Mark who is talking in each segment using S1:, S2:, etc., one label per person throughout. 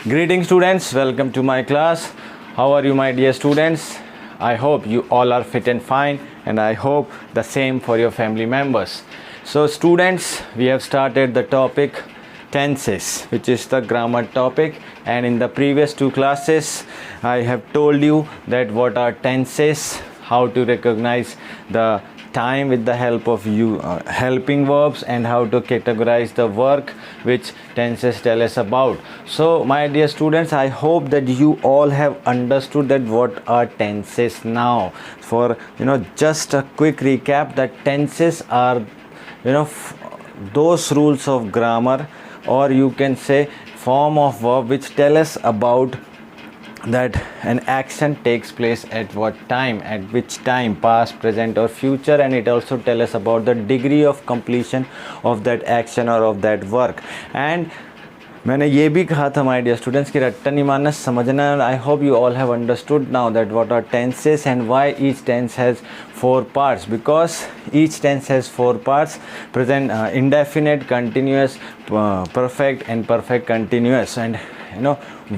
S1: Greetings students, welcome to my class. How are you my dear students? I hope you all are fit and fine, and I hope the same for your family members. So students, we have started the topic tenses, which is the grammar topic, and in the previous two classes I have told you that what are tenses, how to recognize the time with the help of helping verbs, and how to categorize the work which tenses tell us about. So my dear students, I hope that you all have understood that what are tenses now. For just a quick recap, that tenses are those rules of grammar, or you can say form of verb, which tell us about that an action takes place at what time, at which time, past, present or future, and it also tell us about the degree of completion of that action or of that work. And मैंने ये भी कहा था my dear students कि रट्टा नहीं मारना, समझना है. I hope you all have understood now that what are tenses and why each tense has 4 parts. Because each tense has 4 parts: present, indefinite, continuous, perfect and perfect continuous. And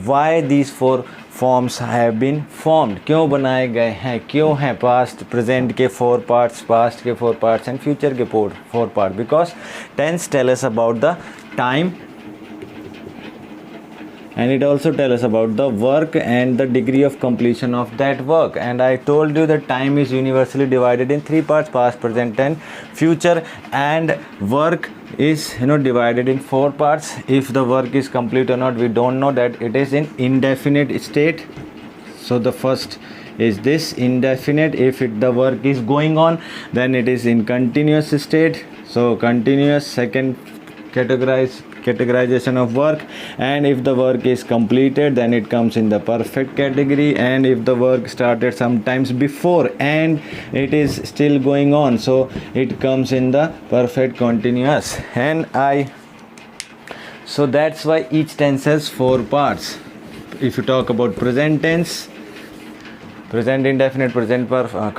S1: why these 4 forms have been formed, क्यों बनाए गए हैं, क्यों हैं past present के 4 parts, past के 4 parts and future के 4 parts. Because tense tell us about the time, and it also tell us about the work and the degree of completion of that work. And I told you that time is universally divided in 3 parts: past, present and future, and work is divided in 4 parts. If the work is complete or not, we don't know. That it is in indefinite state. So the first is this indefinite. If the work is going on, then it is in continuous state. So continuous, second categorization of work. And if the work is completed, then it comes in the perfect category. And if the work started sometimes before and it is still going on, so it comes in the perfect continuous. So that's why each tense has 4 parts. If you talk about present tense, present indefinite, present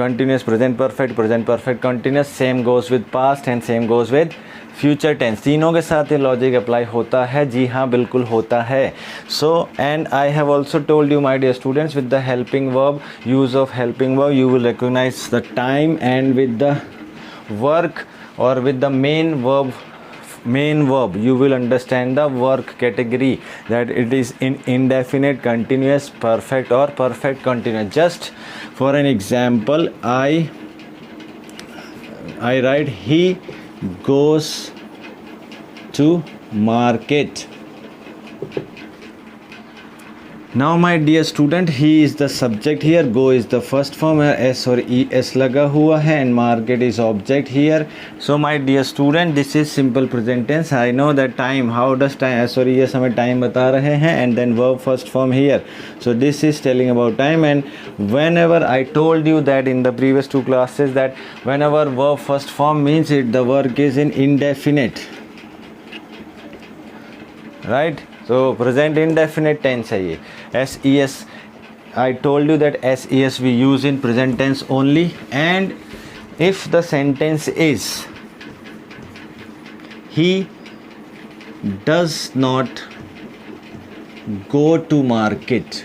S1: continuous, present perfect continuous, same goes with past and same goes with future tense. तीनों के साथ ये logic apply होता है. जी हाँ, बिल्कुल होता है. So and I have also told you my dear students, with the helping verb, use of helping verb, you will recognise the time, and with the work और with the main verb you will understand the work category, that it is in indefinite, continuous, perfect or perfect continuous. Just for an example, I write he goes to market. Now my dear student, he is the subject here, go is the first form, s और es लगा हुआ है, and market is object here. So my dear student, this is simple present tense. I know that time, how does time, s और es हमें time बता रहे हैं, and then verb first form here. So this is telling about time. And whenever I told you that in the previous 2 classes, that whenever verb first form means the work is in indefinite, right? So present indefinite tense है ये. SES, I told you that SES we use in present tense only. And if the sentence is he does not go to market,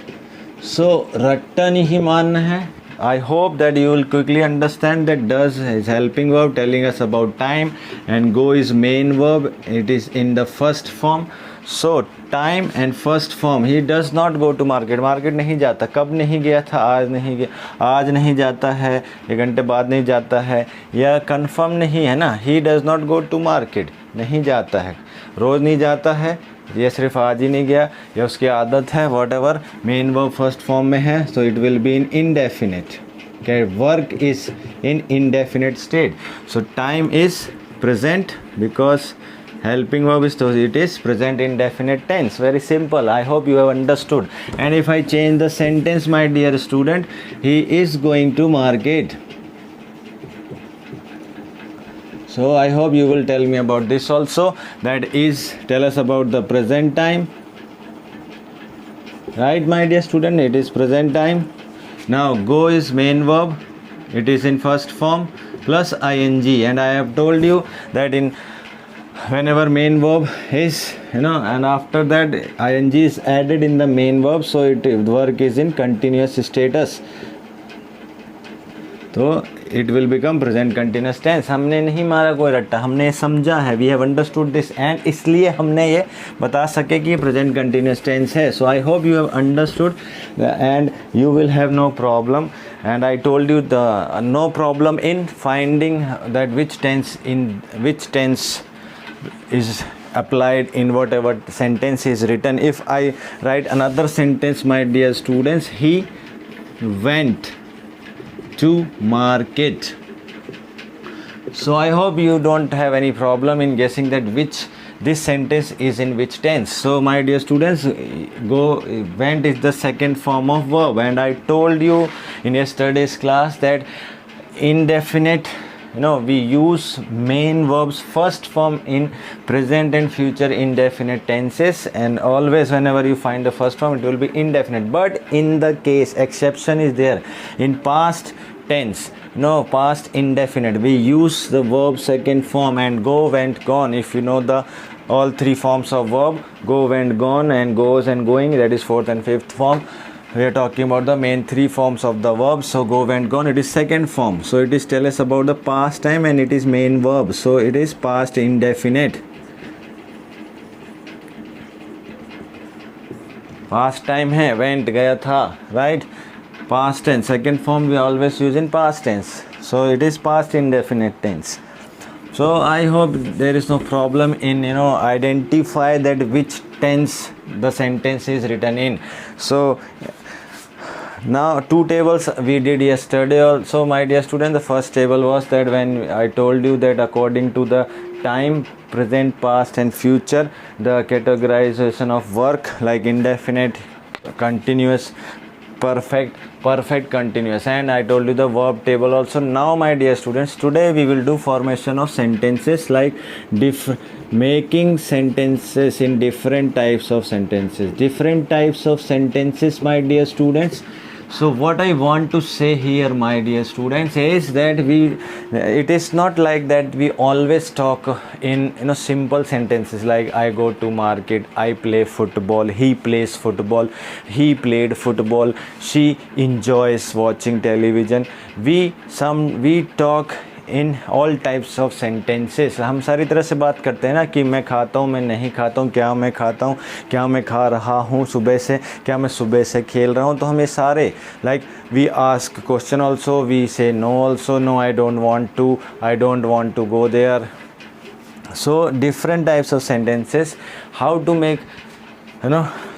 S1: so रट्टा नहीं मानना है. I hope that you will quickly understand that does is helping verb telling us about time, and go is main verb, it is in the first form. So time and first form. He does not go to market. Market नहीं जाता. कब नहीं गया था? आज नहीं गया. आज नहीं जाता है, 1 घंटे बाद नहीं जाता है, या कंफर्म नहीं है ना. He does not go to market, नहीं जाता है, रोज़ नहीं जाता है, ये सिर्फ आज ही नहीं गया, या उसकी आदत है, what ever main verb first form में है. So it will be in indefinite. Work is in indefinite state. So time is present because helping verb is, so it is present indefinite tense. Very simple. I hope you have understood. And if I change the sentence, my dear student, he is going to market. So I hope you will tell me about this also. That is, tell us about the present time, right my dear student? It is present time. Now go is main verb, it is in first form plus ing. And I have told you that in whenever main verb is and after that ing is added in the main verb, so work is in continuous status, तो it will become present continuous tense. हमने नहीं मारा कोई रट्टा, हमने समझा है, we have understood this, and इसलिए हमने ये बता सके कि ये प्रेजेंट कंटिन्यूस टेंस है. So I hope you have understood and you will have no problem. And I told you the no problem in finding that which tense is applied in whatever sentence is written. If I write another sentence, my dear students, he went to market. So I hope you don't have any problem in guessing that which this sentence is in which tense. So my dear students, went is the second form of verb, and I told you in yesterday's class that indefinite, we use main verbs first form in present and future indefinite tenses, and always whenever you find the first form it will be indefinite. But in the case exception is there, in past tense, past indefinite, we use the verb second form, and go, went, gone. If you know the all three forms of verb, go, went, gone, and goes and going, that is fourth and fifth form. We are talking about the main three forms of the verb. So go, went, gone, it is second form, so it is tell us about the past time, and it is main verb, so it is past indefinite. Past time है, went गया था, right? Past tense, second form we always use in past tense, so it is past indefinite tense. So I hope there is no problem in identify that which tense the sentence is written in. So now two tables we did yesterday also, my dear student. The first table was that when I told you that according to the time, present, past and future, the categorization of work like indefinite, continuous, perfect, continuous, and I told you the verb table also. Now my dear students, today we will do formation of sentences, like making sentences in different types of sentences, my dear students. So what I want to say here, my dear students, is that it is not like that we always talk in simple sentences like I go to market, I play football, he plays football, he played football, she enjoys watching television. We talk in all types of sentences. हम सारी तरह से बात करते हैं ना कि मैं खाता हूँ, मैं नहीं खाता हूँ, क्या मैं खाता हूँ, क्या मैं खा रहा हूँ सुबह से, क्या मैं सुबह से खेल रहा हूँ. तो हम ये सारे like we ask question also, we say no also, no I don't want to go there. So different types of sentences, how to make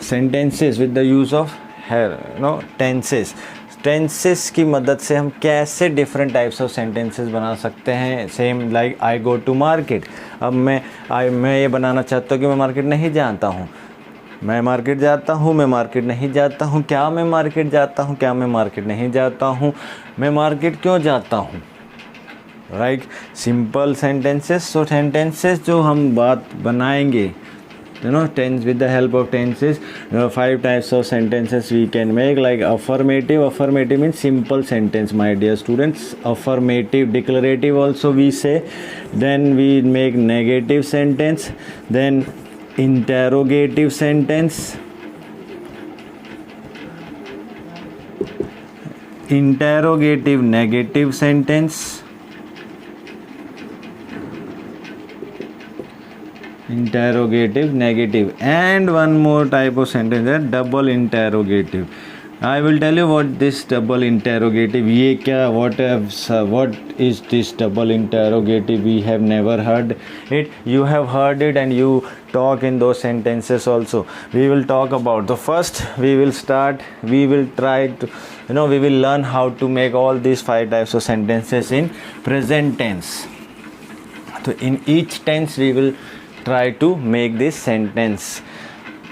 S1: sentences with the use of tenses की मदद से हम कैसे डिफरेंट टाइप्स ऑफ सेंटेंसेस बना सकते हैं. Same like I go to market. अब मैं ये बनाना चाहता हूँ कि मैं मार्केट नहीं जाता हूँ, मैं मार्केट जाता हूँ, मैं मार्केट नहीं जाता हूँ, क्या मैं मार्केट जाता हूँ, क्या मैं मार्केट नहीं जाता हूँ, मैं मार्केट क्यों जाता हूँ. Right, simple sentences. So sentences जो हम बात बनाएंगे, tense, with the help of tenses, 5 types of sentences we can make, like affirmative means simple sentence, my dear students. Affirmative, declarative also we say. Then we make negative sentence, then interrogative sentence, interrogative negative sentence, interrogative negative, and one more type of sentence है double interrogative. I will tell you what this double interrogative, ये क्या, what is this double interrogative. We have never heard it, you have heard it, and you talk in those sentences also. We will talk about the first, we will try to we will learn how to make all these 5 types of sentences in present tense. So in each tense we will try to make this sentence.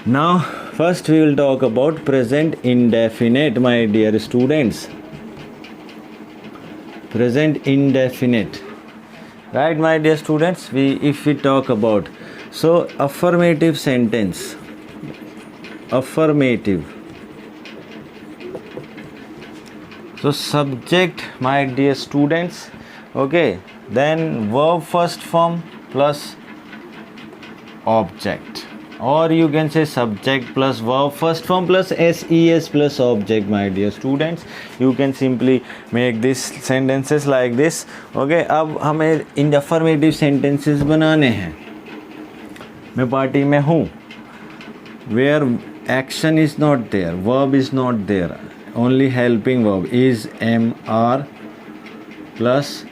S1: Now first we will talk about present indefinite, my dear students. Present indefinite, right, my dear students. If we talk about, so affirmative sentence, affirmative, so subject, my dear students, okay, then verb first form plus object. or you can say subject plus verb first form plus ses plus object. My dear students, you can simply make these sentences like this. Okay, अब हमें इन affirmative sentences बनाने हैं. मैं party में हूँ, where action is not there, verb is not there, only helping verb is am are plus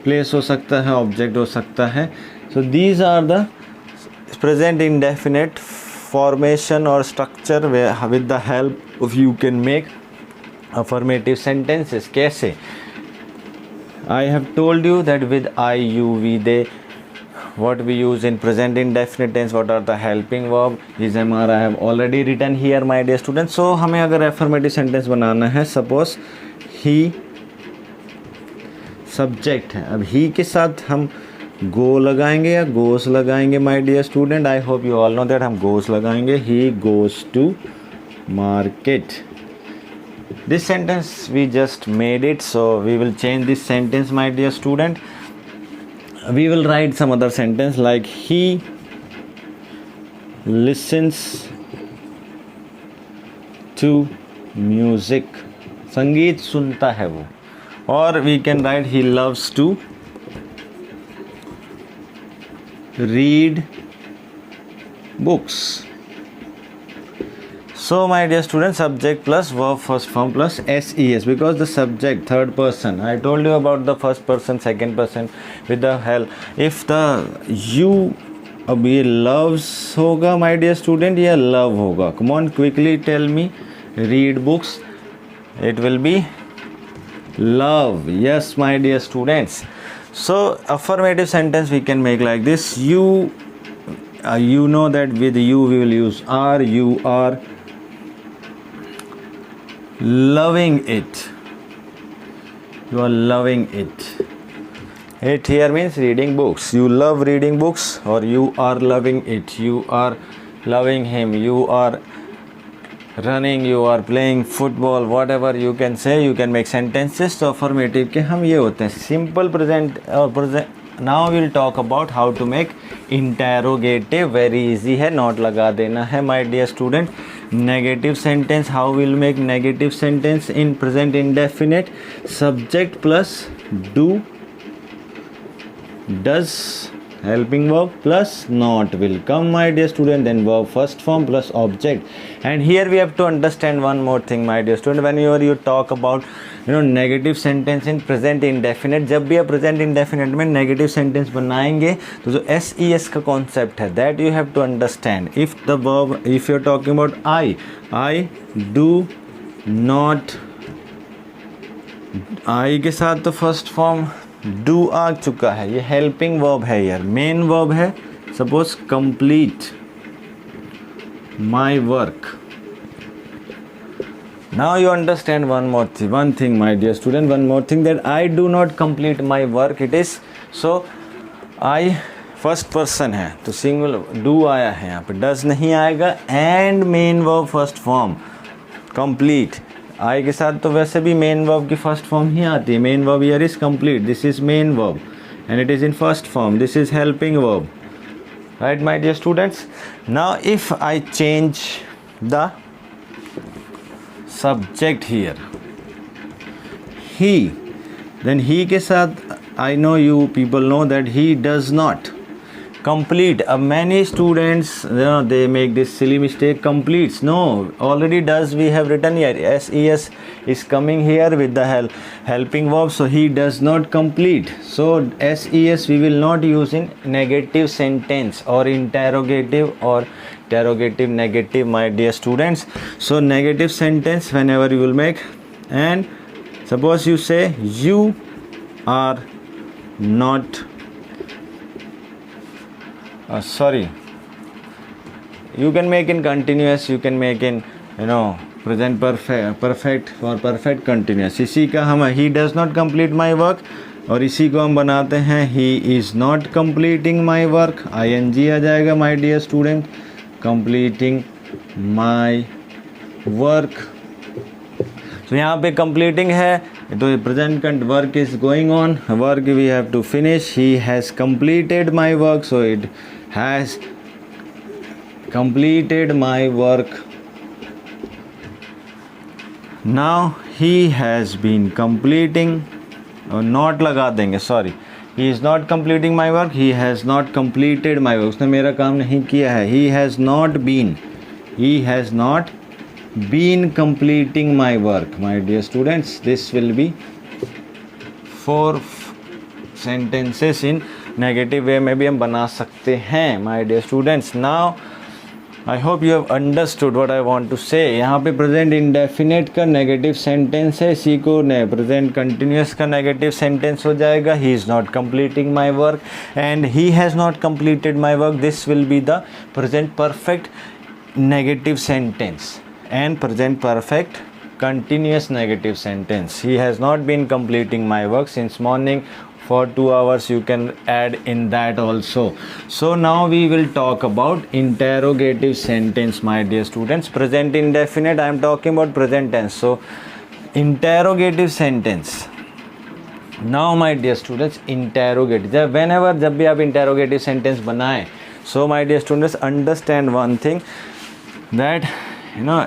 S1: place हो सकता है, object हो सकता है. So these are the present indefinite formation or structure where with the help of you can make affirmative sentences. कैसे? I have told you that with I, you, we, they, what we use in present indefinite tense, what are the helping verb is am are. I have already written here, my dear students. So हमें अगर affirmative sentence बनाना है, suppose he subject है, अब he के साथ हम गो लगाएंगे या गोस लगाएंगे. My dear student, I hope you all know that हम गोस लगाएंगे. He goes to market. This sentence we just made it, so we will change this sentence. My dear student, we will write some other sentence like he listens to music. संगीत सुनता है वो. और we can write he loves to read books. So my dear students, subject plus verb first form plus ses, because the subject third person, I told you about the first person second person with the help. If the you अब ये loves होगा my dear student या love होगा? Come on, quickly tell me. Read books, it will be love. Yes my dear students. So affirmative sentence we can make like this. You know that with you we will use are. You are loving it. You are loving it. It here means reading books. You love reading books, or you are loving it. You are loving him. You are running, you are playing football, whatever you can say, you can make sentences. तो affirmative के हम ये होते हैं simple present और present. Now we will talk about how to make interrogative. Very easy है, not लगा देना है my dear student. Negative sentence, how we will make negative sentence in present indefinite? Subject plus do, does, helping verb plus not will come my dear student, then verb first form plus object. And here we have to understand one more thing my dear student. Whenever you talk about negative sentence in present indefinite, जब भी आप present indefinite में negative sentence बनाएंगे तो जो ses का concept है, that you have to understand. If the verb, if you're talking about I do not, I के साथ तो first form डू आ चुका है, ये हेल्पिंग वर्ब है यार. मेन वर्ब है suppose complete my work. Now you understand one thing my dear student, one more thing, that I do not complete my work. It is so I first person है तो singular do आया है, यहाँ पे does नहीं आएगा. And main verb first form complete. I के साथ तो वैसे भी मेन वर्ब की फर्स्ट फॉर्म ही आती है. Main verb here is complete. This is main verb and it is in first form. This is helping verb, right my dear students? Now if I change the subject here, he, then he के साथ I know you people know that he does not complete. Many students they make this silly mistake, completes. No, already does we have written here. SES is coming here with the helping verb, so he does not complete. So SES we will not use in negative sentence or interrogative or interrogative negative my dear students. So negative sentence whenever you will make, and suppose you say you are not sorry, you can make in continuous, you can make in present perfect or perfect continuous. इसी का हम he does not complete my work, और इसी को हम बनाते हैं he is not completing my work. ing आ जाएगा my dear student, completing my work. तो यहाँ पे completing है तो present work is going on, work we have to finish. He has completed my work, so it has completed my work. Now he has been completing, और not लगा देंगे, sorry, he is not completing my work, he has not completed my work, उसने मेरा काम नहीं किया है. He has not been completing my work. My dear students, this will be 4 sentences in negative way में भी हम बना सकते हैं. My dear students, now I hope you have understood what I want to say. यहाँ पे present indefinite का negative sentence है, इसी को प्रेजेंट कंटिन्यूस का नेगेटिव सेंटेंस हो जाएगा. He is not completing my work and he has not completed my work. This will be the present perfect negative sentence and present perfect continuous negative sentence. He has not been completing my work since morning for 2 hours. You can add in that also. So now we will talk about interrogative sentence, my dear students. Present indefinite, I am talking about present tense. So interrogative sentence. Now my dear students, interrogative, whenever जब भी आप interrogative sentence बनाएं, so my dear students, understand one thing, that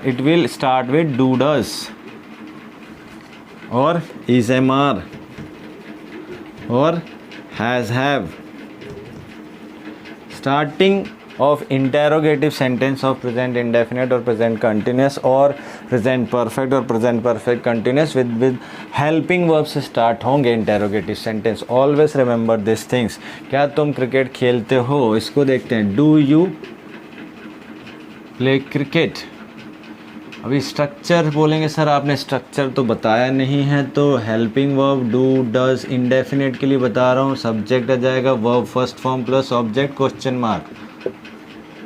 S1: it will start with do, does, or is, am, are, or has, have. Starting of interrogative sentence of present indefinite or present continuous or present perfect or present perfect continuous with helping verb से start होंगे interrogative sentence. Always remember these things. क्या तुम cricket खेलते हो, इसको देखते हैं. Do you play cricket? अभी स्ट्रक्चर बोलेंगे, सर आपने स्ट्रक्चर तो बताया नहीं है, तो helping verb do, does, indefinite के लिए बता रहा हूँ. सब्जेक्ट आ जाएगा verb first form plus object question mark.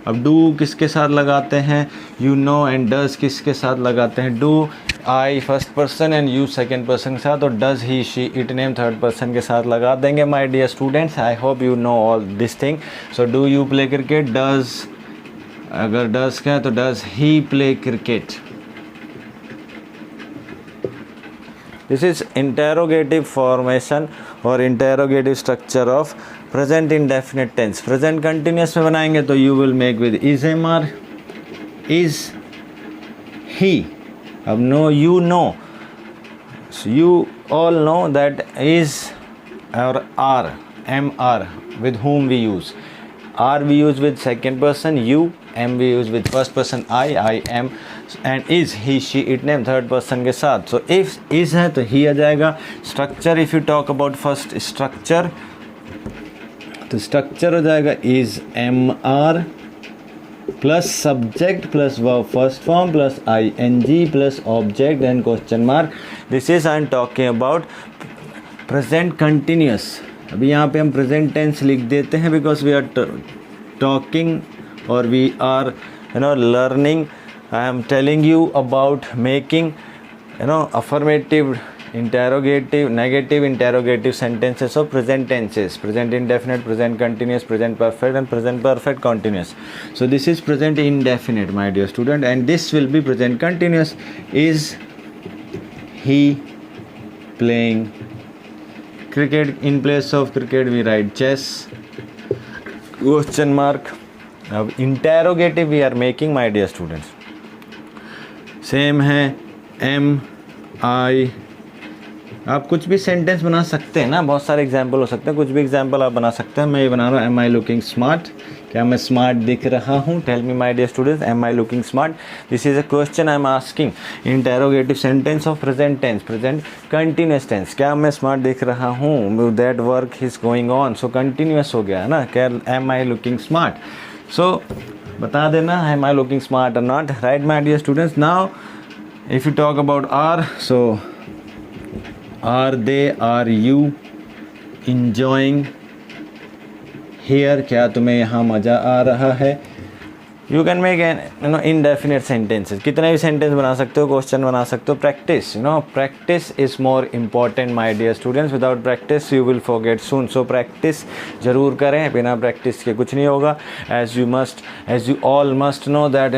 S1: अब डू किसके साथ लगाते हैं, यू नो, एंड डज किसके साथ लगाते हैं, do I first person and you second person के साथ, और does he, she, it, name third person के साथ लगा देंगे. My dear students, I hope you know all this thing. So do you play cricket, does, अगर does क्या है तो does he play cricket. This is interrogative formation और interrogative structure of present indefinite tense. Present continuous में बनाएंगे तो you will make with is, am, are, is, he. अब no, you know. So you all know that is or are, am, are, with whom we use. Are we use with second person, you. Am we use with first person, I am, and is, he, she, it, name third person के साथ. So if is है तो he आ जाएगा. Structure, if you talk about first structure, तो structure हो जाएगा is, am, are plus subject plus verb first form plus ing plus object and question mark. This is I am talking about present continuous. अभी यहाँ पे हम present tense लिख देते हैं because we are talking or we are learning. I am telling you about making affirmative, interrogative, negative interrogative sentences of present tenses: present indefinite, present continuous, present perfect and present perfect continuous. So this is present indefinite, my dear student, and this will be present continuous. Is he playing cricket? In place of cricket we write chess, question mark. अब interrogative we are making, my dear students. Same है M, आई. आप कुछ भी sentence बना सकते हैं ना, बहुत सारे एग्जाम्पल हो सकते हैं, कुछ भी एग्जाम्पल आप बना सकते हैं. मैं ये बना रहा हूँ, एम आई लुकिंग स्मार्ट. क्या मैं स्मार्ट दिख रहा हूँ? Tell me my dear students, am I looking smart? This is a question I am asking. Interrogative sentence of present tense, present continuous tense. क्या मैं स्मार्ट दिख रहा हूँ? That work is going on. So continuous हो गया ना. क्या am I looking smart? So बता देना, एम आई लुकिंग स्मार्ट और not, right my dear students. Now if you talk about are, so are they, are you enjoying here? क्या तुम्हें यहाँ मज़ा आ रहा है? You can make an indefinite sentences. कितने भी सेंटेंस बना सकते हो, क्वेश्चन बना सकते हो. Practice, practice is more important my dear students. Without practice you will forget soon. So practice जरूर करें, बिना प्रैक्टिस के कुछ नहीं होगा. As you all must know that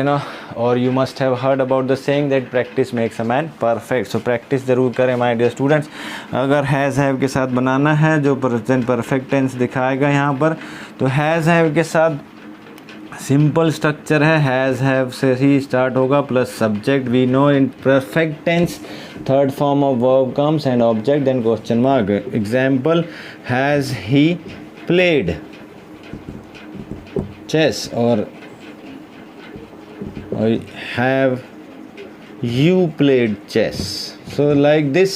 S1: और you must have heard about the saying that practice makes a man perfect. So practice जरूर करें माय डियर स्टूडेंट्स. अगर हैज़ हैव के साथ बनाना है, जो प्रेजेंट परफेक्ट टेंस दिखाएगा यहाँ पर, तो हैज़ हैव के साथ सिंपल स्ट्रक्चर है, हैज़ हैव से ही स्टार्ट होगा plus subject. We know in perfect tense third form of verb comes and object then question mark. Example, has he played chess और have you played chess. So like this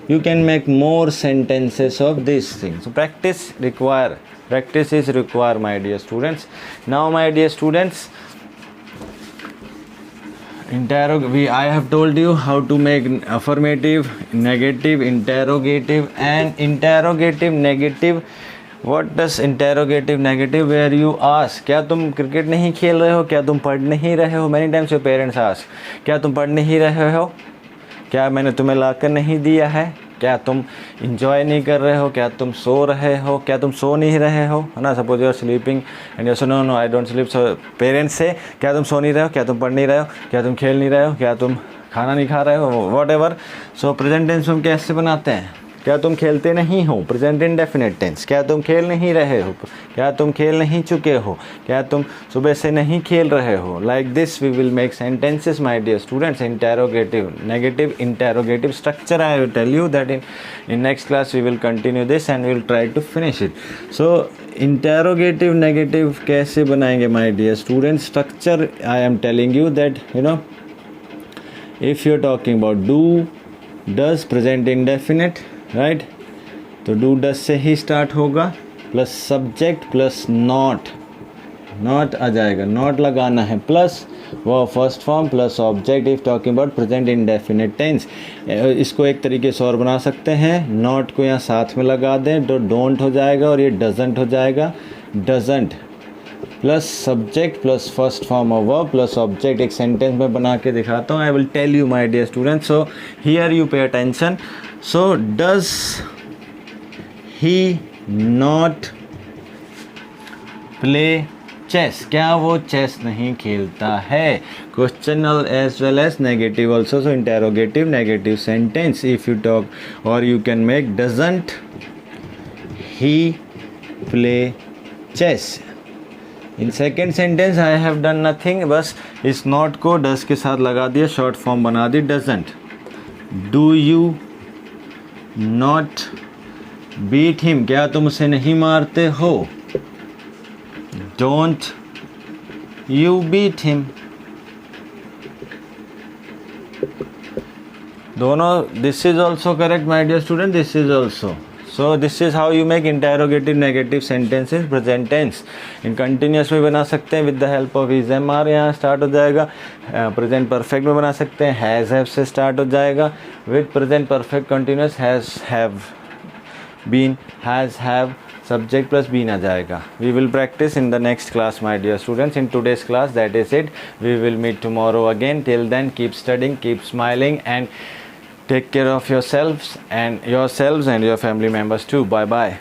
S1: you can make more sentences of these things. So practice is required my dear students. Now my dear students, I have told you how to make affirmative, negative, interrogative and interrogative negative. What does interrogative negative? Where you ask, क्या तुम cricket नहीं खेल रहे हो, क्या तुम पढ़ नहीं रहे हो. Many times your parents ask, क्या तुम पढ़ नहीं रहे हो, क्या मैंने तुम्हें लाकर नहीं दिया है, क्या तुम इंजॉय नहीं कर रहे हो, क्या तुम सो रहे हो, क्या तुम सो नहीं रहे हो, है ना. Suppose you are sleeping and you say no I don't sleep. So parents से क्या तुम सो नहीं रहे हो, क्या तुम पढ़ नहीं रहे हो, क्या तुम खेल नहीं रहे हो, क्या तुम खाना नहीं खा रहे हो, whatever. So present tense में कैसे बनाते हैं, क्या तुम खेलते नहीं हो, प्रेजेंट इंडेफिनिट टेंस. क्या तुम खेल नहीं रहे हो, क्या तुम खेल नहीं चुके हो, क्या तुम सुबह से नहीं खेल रहे हो. Like this we will make sentences my dear students. Interrogative negative interrogative structure I will tell you that in next class we will continue this and we will try to finish it. So interrogative negative कैसे बनाएंगे my dear students. Structure I am telling you that if you are talking about do, does, present indefinite, right. तो do does से ही start होगा plus subject plus not आ जाएगा, not लगाना है प्लस वो first form plus object if talking about present indefinite tense. इसको एक तरीके से और बना सकते हैं, नॉट को यहाँ साथ में लगा दें तो डोंट हो जाएगा और ये डजंट हो जाएगा. Doesn't plus subject plus first form of verb plus object. एक सेंटेंस में बना के दिखाता हूँ. I will tell you my dear students. So here you pay attention. So does he not play chess, क्या वो चेस नहीं खेलता है. Questional as well as negative also. So interrogative negative sentence if you talk और you can make doesn't he play chess. In second sentence I have done nothing, बस इस not को डस के साथ लगा दिया, शॉर्ट फॉर्म बना दी doesn't. Do you not beat him, क्या तुम उसे नहीं मारते हो. Don't you beat him. दोनों this is also correct my dear student, this is also. So this is how you make interrogative negative sentences present tense. इन continuous में बना सकते हैं with the help of is am are. यहाँ start हो जाएगा. Present perfect में बना सकते हैं, हैज़ हैव से स्टार्ट हो जाएगा. With present perfect continuous has have been, has have subject plus been आ जाएगा. We will practise in the next class my dear students. In today's class that is it. We will meet tomorrow again. Till then keep studying, keep smiling and take care of yourselves and your family members too. Bye bye.